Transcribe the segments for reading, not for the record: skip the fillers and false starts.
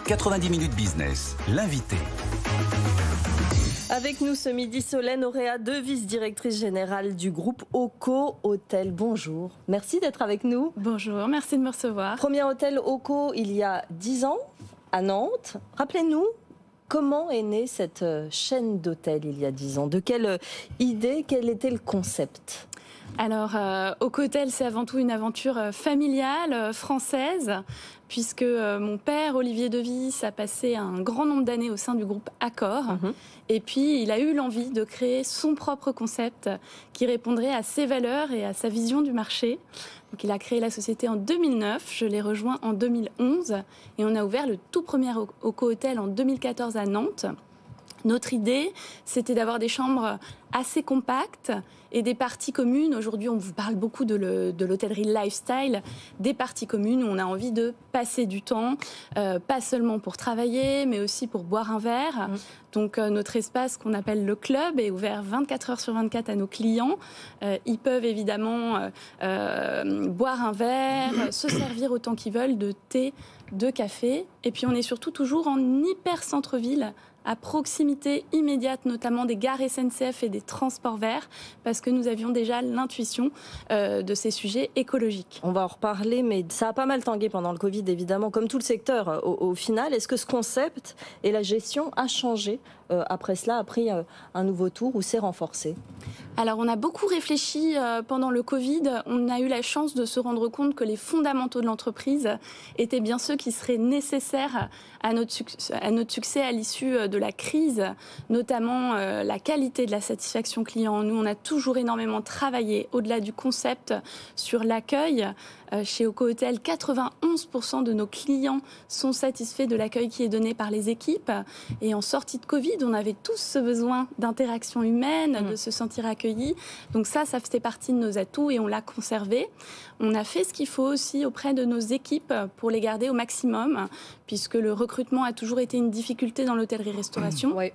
90 minutes business, l'invité. Avec nous ce midi, Solène Auréa, vice-directrice générale du groupe OCO Hôtel. Bonjour, merci d'être avec nous. Bonjour, merci de me recevoir. Premier hôtel OCO il y a 10 ans à Nantes. Rappelez-nous, comment est née cette chaîne d'hôtels il y a 10 ans? De quelle idée, quel était le concept? Alors, OCO Hôtel, c'est avant tout une aventure familiale, française, puisque mon père, Olivier Devis, a passé un grand nombre d'années au sein du groupe Accor. Et puis, il a eu l'envie de créer son propre concept qui répondrait à ses valeurs et à sa vision du marché. Donc, il a créé la société en 2009, je l'ai rejoint en 2011, et on a ouvert le tout premier OCO Hôtel en 2014 à Nantes. Notre idée, c'était d'avoir des chambres assez compactes et des parties communes. Aujourd'hui, on vous parle beaucoup de l'hôtellerie lifestyle, des parties communes où on a envie de passer du temps, pas seulement pour travailler, mais aussi pour boire un verre. Donc, notre espace qu'on appelle le club est ouvert 24 heures sur 24 à nos clients. Ils peuvent évidemment boire un verre, se servir autant qu'ils veulent de thé, de café. Et puis, on est surtout toujours en hyper centre-ville, à proximité immédiate, notamment des gares SNCF et des transports verts, parce que nous avions déjà l'intuition de ces sujets écologiques. On va en reparler, mais ça a pas mal tangué pendant le Covid, évidemment, comme tout le secteur au final. Est-ce que ce concept et la gestion a changé après cela, a pris un nouveau tour ou s'est renforcé? Alors, on a beaucoup réfléchi pendant le Covid. On a eu la chance de se rendre compte que les fondamentaux de l'entreprise étaient bien ceux qui seraient nécessaires à notre succès à l'issue de la crise, notamment la qualité de la satisfaction client. Nous, on a toujours énormément travaillé, au-delà du concept, sur l'accueil. Chez OCO Hôtel, 91% de nos clients sont satisfaits de l'accueil qui est donné par les équipes. Et en sortie de Covid, on avait tous ce besoin d'interaction humaine, de se sentir accueillis. Donc ça faisait partie de nos atouts et on l'a conservé. On a fait ce qu'il faut aussi auprès de nos équipes pour les garder au maximum, puisque le recrutement a toujours été une difficulté dans l'hôtellerie-restauration. Ouais.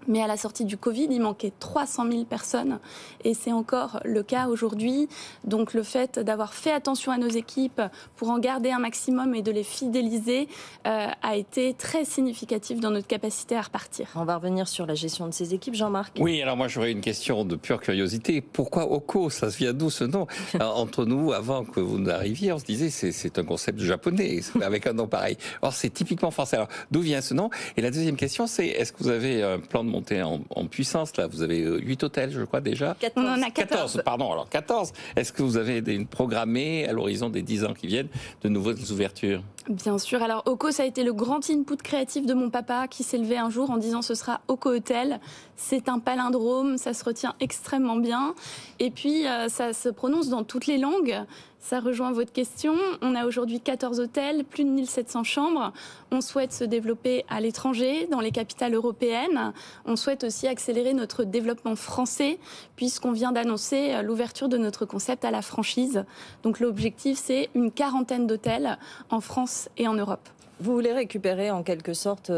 Mais à la sortie du Covid, il manquait 300 000 personnes et c'est encore le cas aujourd'hui. Donc le fait d'avoir fait attention à nos équipes pour en garder un maximum et de les fidéliser a été très significatif dans notre capacité à repartir. On va revenir sur la gestion de ces équipes, Jean-Marc. Oui, alors moi j'aurais une question de pure curiosité. Pourquoi OCO? Ça se vient d'où ce nom? Entre nous, avant que vous n'arriviez, on se disait c'est un concept japonais avec un nom pareil. Or c'est typiquement français. Alors d'où vient ce nom? Et la deuxième question, c'est est-ce que vous avez un plan de montée en puissance? Là, vous avez 8 hôtels, je crois, déjà. 14. On en a 14. Pardon, alors 14. Est-ce que vous avez programmé à l'horizon des 10 ans qui viennent de nouvelles ouvertures? Bien sûr. Alors, OCO, ça a été le grand input créatif de mon papa qui s'est levé un jour en disant ce sera OCO Hôtel. C'est un palindrome, ça se retient extrêmement bien. Et puis, ça se prononce dans toutes les langues. Ça rejoint votre question. On a aujourd'hui 14 hôtels, plus de 1700 chambres. On souhaite se développer à l'étranger, dans les capitales européennes. On souhaite aussi accélérer notre développement français, puisqu'on vient d'annoncer l'ouverture de notre concept à la franchise. Donc l'objectif, c'est une 40aine d'hôtels en France et en Europe. Vous voulez récupérer en quelque sorte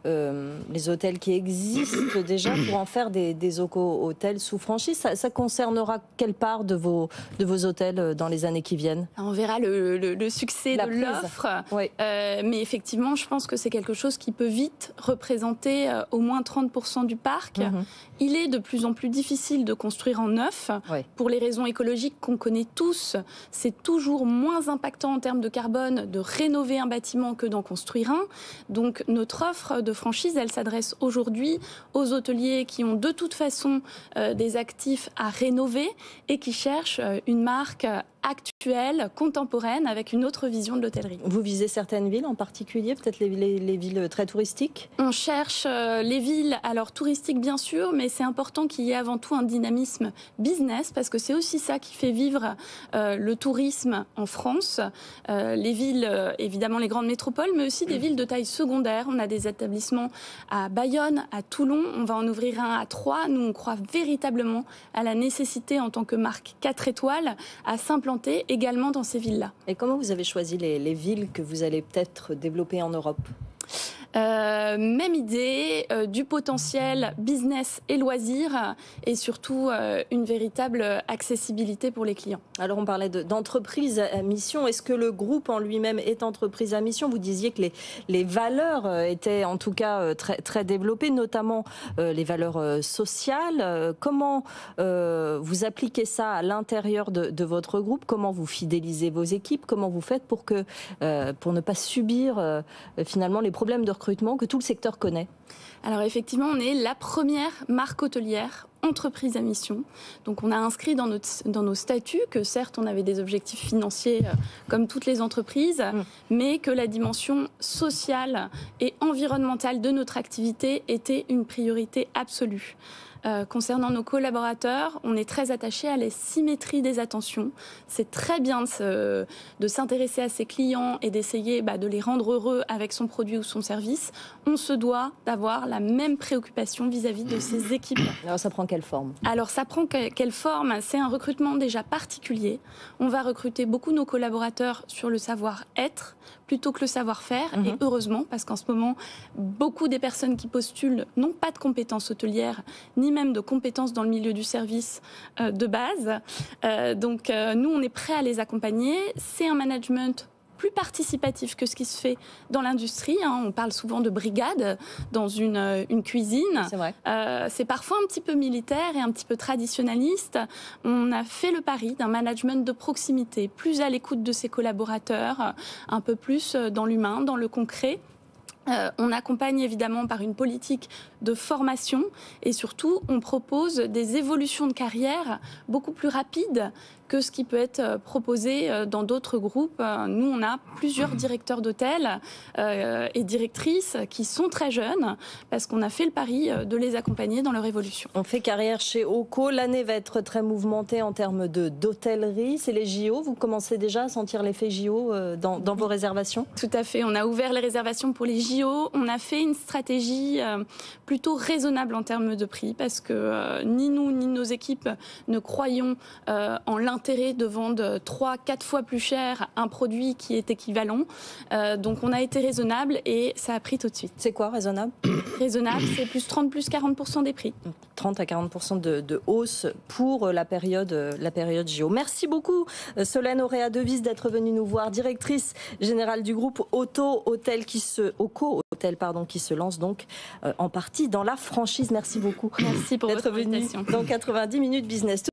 les hôtels qui existent déjà pour en faire des OCO Hôtels sous franchise. Ça concernera quelle part de vos hôtels dans les années qui viennent? On verra le succès de l'offre. Oui. Mais effectivement, je pense que c'est quelque chose qui peut vite représenter au moins 30% du parc. Il est de plus en plus difficile de construire en neuf. Pour les raisons écologiques qu'on connaît tous. C'est toujours moins impactant en termes de carbone de rénover un bâtiment que d'en construire un. Donc notre offre de franchise, elle s'adresse aujourd'hui aux hôteliers qui ont de toute façon des actifs à rénover et qui cherchent une marque actuelle, contemporaine, avec une autre vision de l'hôtellerie. Vous visez certaines villes en particulier, peut-être les villes très touristiques? On cherche les villes, alors touristiques bien sûr, mais c'est important qu'il y ait avant tout un dynamisme business, parce que c'est aussi ça qui fait vivre le tourisme en France. Les villes, évidemment les grandes métropoles, mais aussi des villes de taille secondaire. On a des établissements à Bayonne, à Toulon, on va en ouvrir un à Troyes. Nous, on croit véritablement à la nécessité en tant que marque 4 étoiles à s'implanter également dans ces villes-là. Et comment vous avez choisi les villes que vous allez peut-être développer en Europe ? Même idée, du potentiel business et loisirs, et surtout une véritable accessibilité pour les clients. Alors on parlait d'entreprise à mission. Est-ce que le groupe en lui-même est entreprise à mission? Vous disiez que les valeurs étaient en tout cas très, très développées, notamment les valeurs sociales. Comment vous appliquez ça à l'intérieur de votre groupe? Comment vous fidélisez vos équipes? Comment vous faites pour ne pas subir finalement les problèmes de recrutement que tout le secteur connaît? Alors effectivement, on est la première marque hôtelière entreprise à mission. Donc on a inscrit dans nos statuts que certes on avait des objectifs financiers comme toutes les entreprises, mais que la dimension sociale et environnementale de notre activité était une priorité absolue. Concernant nos collaborateurs, on est très attaché à la symétrie des attentions. C'est très bien de s'intéresser à ses clients et d'essayer de les rendre heureux avec son produit ou son service. On se doit d'avoir la même préoccupation vis-à-vis de ses équipes. Alors ça prend quelle forme? Alors ça prend quelle forme? C'est un recrutement déjà particulier. On va recruter beaucoup nos collaborateurs sur le savoir-être plutôt que le savoir-faire. Et heureusement, parce qu'en ce moment, beaucoup des personnes qui postulent n'ont pas de compétences hôtelières, ni même de compétences dans le milieu du service de base. Donc nous, on est prêts à les accompagner. C'est un management plus participatif que ce qui se fait dans l'industrie. On parle souvent de brigade dans une cuisine. C'est vrai. C'est parfois un petit peu militaire et un petit peu traditionnaliste. On a fait le pari d'un management de proximité, plus à l'écoute de ses collaborateurs, un peu plus dans l'humain, dans le concret. On accompagne évidemment par une politique de formation et surtout on propose des évolutions de carrière beaucoup plus rapides que ce qui peut être proposé dans d'autres groupes. Nous, on a plusieurs directeurs d'hôtel et directrices qui sont très jeunes parce qu'on a fait le pari de les accompagner dans leur évolution. On fait carrière chez OCO. L'année va être très mouvementée en termes d'hôtellerie. C'est les JO. Vous commencez déjà à sentir l'effet JO dans vos réservations? Tout à fait. On a ouvert les réservations pour les JO. On a fait une stratégie plutôt raisonnable en termes de prix parce que ni nous ni nos équipes ne croyons en l'intérêt de vendre 3-4 fois plus cher un produit qui est équivalent. Donc on a été raisonnable et ça a pris tout de suite. C'est quoi raisonnable? Raisonnable, c'est plus 30, plus 40% des prix. 30 à 40% de hausse pour la période JO. Merci beaucoup Solène Auréa-Devisse d'être venue nous voir, directrice générale du groupe OCO Hôtel qui se lance donc en partie dans la franchise. Merci beaucoup. Merci pour votre invitation. D'être venue dans 90 minutes business.